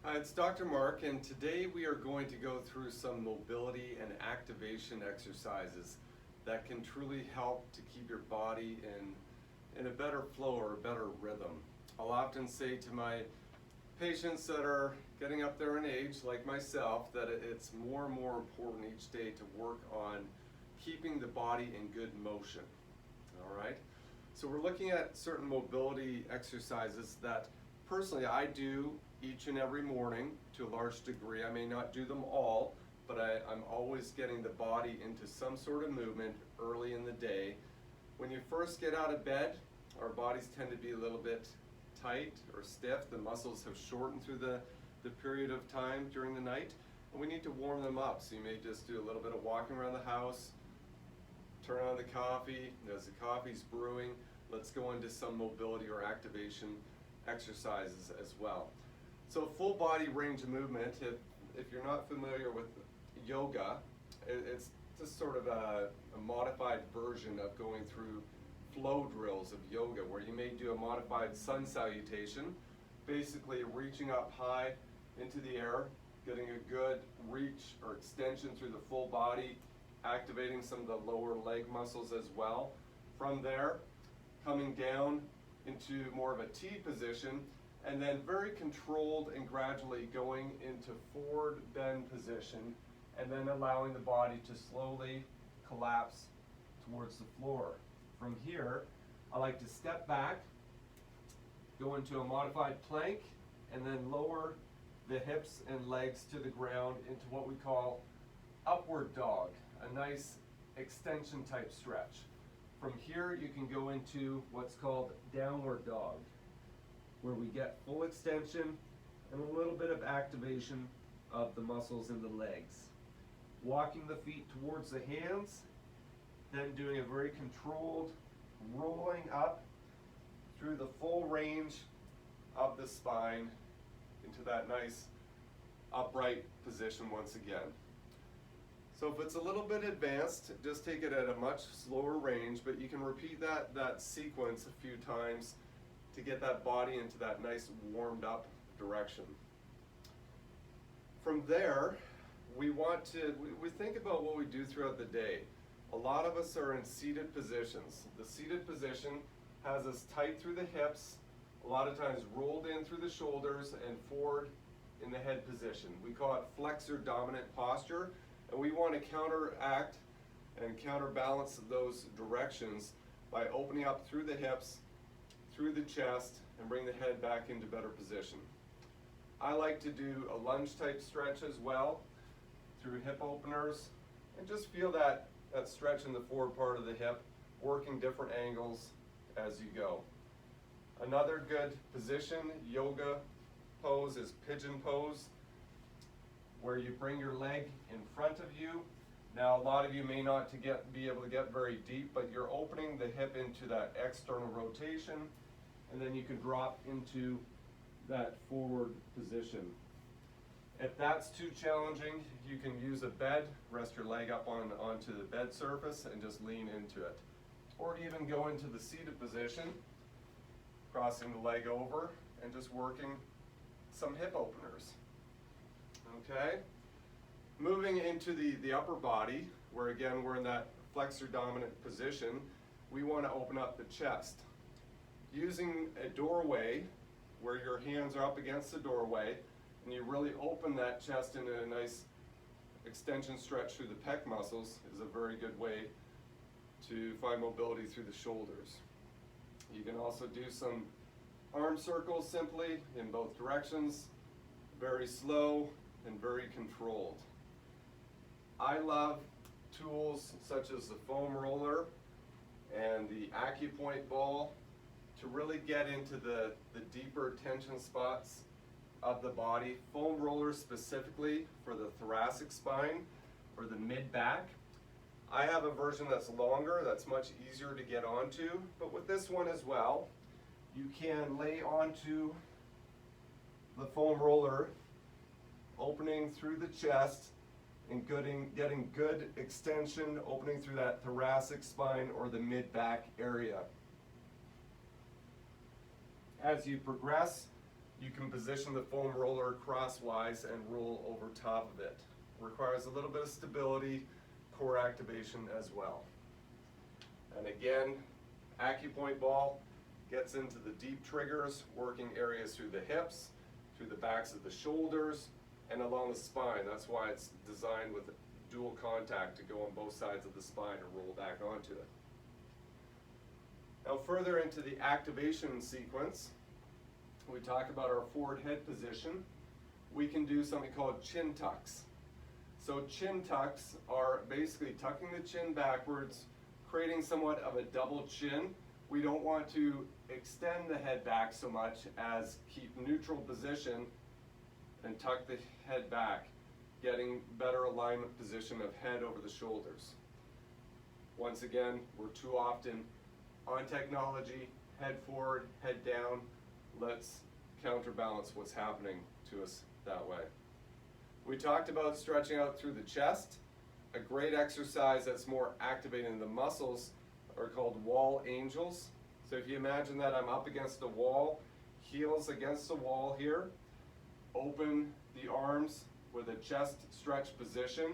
Hi, it's Dr. Mark, and today we are going to go through some mobility and activation exercises that can truly help to keep your body in a better flow or a better rhythm. I'll often say to my patients that are getting up there in age, like myself, that it's more and more important each day to work on keeping the body in good motion. All right? So we're looking at certain mobility exercises that personally I do each and every morning to a large degree. I may not do them all, but I'm always getting the body into some sort of movement early in the day. When you first get out of bed, our bodies tend to be a little bit tight or stiff. The muscles have shortened through the period of time during the night, and we need to warm them up. So you may just do a little bit of walking around the house, turn on the coffee. As the coffee's brewing, let's go into some mobility or activation exercises as well. So full body range of movement, if you're not familiar with yoga, it's just sort of a modified version of going through flow drills of yoga, where you may do a modified sun salutation, basically reaching up high into the air, getting a good reach or extension through the full body, activating some of the lower leg muscles as well. From there, coming down into more of a T position, and then very controlled and gradually going into forward bend position, and then allowing the body to slowly collapse towards the floor. From here, I like to step back, go into a modified plank, and then lower the hips and legs to the ground into what we call upward dog, a nice extension type stretch. From here, you can go into what's called downward dog, where we get full extension and a little bit of activation of the muscles in the legs. Walking the feet towards the hands, then doing a very controlled rolling up through the full range of the spine into that nice upright position once again. So if it's a little bit advanced, just take it at a much slower range, but you can repeat that sequence a few times to get that body into that nice warmed up direction. From there, we think about what we do throughout the day. A lot of us are in seated positions. The seated position has us tight through the hips, a lot of times rolled in through the shoulders and forward in the head position. We call it flexor dominant posture, and we want to counteract and counterbalance those directions by opening up through the hips, through the chest, and bring the head back into better position. I like to do a lunge type stretch as well through hip openers, and just feel that stretch in the forward part of the hip, working different angles as you go. Another good position, yoga pose, is pigeon pose, where you bring your leg in front of you. Now, a lot of you may not be able to get very deep, but you're opening the hip into that external rotation, and then you can drop into that forward position. If that's too challenging, you can use a bed, rest your leg up onto the bed surface and just lean into it. Or even go into the seated position, crossing the leg over and just working some hip openers. Okay? Moving into the upper body, where again we're in that flexor dominant position, we want to open up the chest. Using a doorway, where your hands are up against the doorway, and you really open that chest into a nice extension stretch through the pec muscles, is a very good way to find mobility through the shoulders. You can also do some arm circles simply in both directions, very slow and very controlled. I love tools such as the foam roller and the acupoint ball to really get into the deeper tension spots of the body. Foam rollers specifically for the thoracic spine or the mid-back. I have a version that's longer, that's much easier to get onto, but with this one as well, you can lay onto the foam roller, opening through the chest and getting good extension, opening through that thoracic spine or the mid-back area. As you progress You can position the foam roller crosswise and roll over top of it. Requires a little bit of stability, core activation as well. And again, AccuPoint ball gets into the deep triggers, working areas through the hips, through the backs of the shoulders, and along the spine. That's why it's designed with dual contact to go on both sides of the spine and roll back onto it. Now further into the activation sequence, we talk about our forward head position. We can do something called chin tucks. So chin tucks are basically tucking the chin backwards, creating somewhat of a double chin. We don't want to extend the head back so much as keep neutral position and tuck the head back, getting better alignment position of head over the shoulders. Once again, we're too often on technology, head forward, head down. Let's counterbalance what's happening to us that way. We talked about stretching out through the chest. A great exercise that's more activating the muscles are called wall angels. So if you imagine that I'm up against a wall, heels against the wall here, open the arms with a chest stretch position,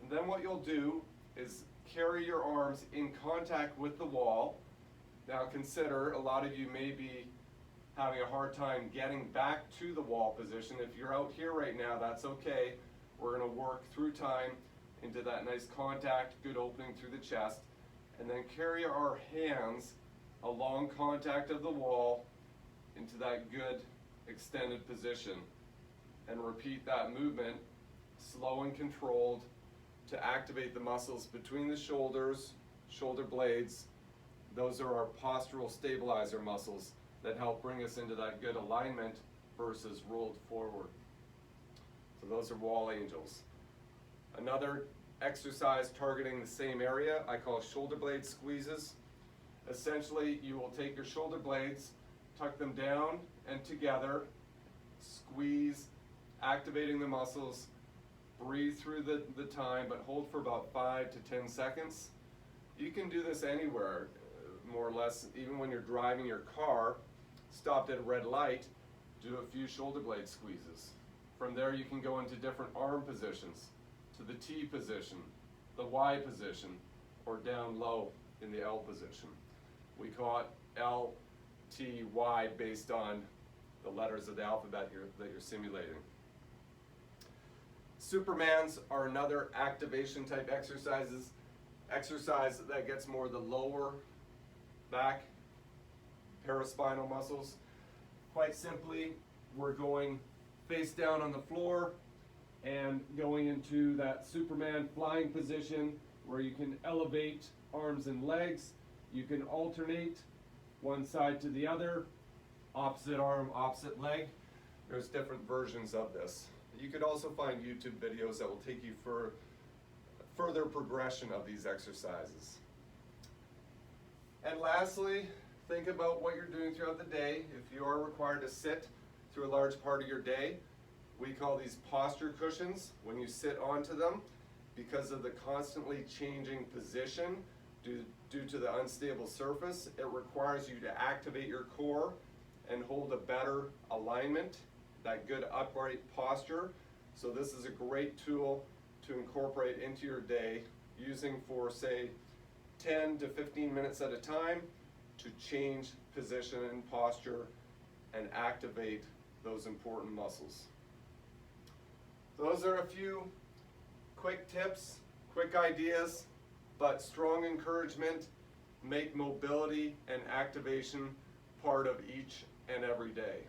and then what you'll do is carry your arms in contact with the wall. Now consider, a lot of you may be having a hard time getting back to the wall position. If you're out here right now, that's okay. We're going to work through time into that nice contact, good opening through the chest, and then carry our hands along contact of the wall into that good extended position. And repeat that movement, slow and controlled, to activate the muscles between the shoulders, shoulder blades. Those are our postural stabilizer muscles that help bring us into that good alignment versus rolled forward. So those are wall angels. Another exercise targeting the same area I call shoulder blade squeezes. Essentially, you will take your shoulder blades, tuck them down and together, squeeze, activating the muscles, breathe through the time, but hold for about 5 to 10 seconds. You can do this anywhere, more or less, even when you're driving your car, stopped at a red light, do a few shoulder blade squeezes. From there you can go into different arm positions, to the T position, the Y position, or down low in the L position. We call it L, T, Y based on the letters of the alphabet that you're simulating. Supermans are another activation type exercise that gets more the lower back paraspinal muscles. Quite simply, we're going face down on the floor and going into that Superman flying position where you can elevate arms and legs. You can alternate one side to the other, opposite arm, opposite leg. There's different versions of this. You could also find YouTube videos that will take you for further progression of these exercises. And lastly, think about what you're doing throughout the day. If you are required to sit through a large part of your day, we call these posture cushions. When you sit onto them, because of the constantly changing position due to the unstable surface, it requires you to activate your core and hold a better alignment, that good upright posture. So this is a great tool to incorporate into your day, using for say 10 to 15 minutes at a time to change position and posture and activate those important muscles. Those are a few quick tips, quick ideas, but strong encouragement. Make mobility and activation part of each and every day.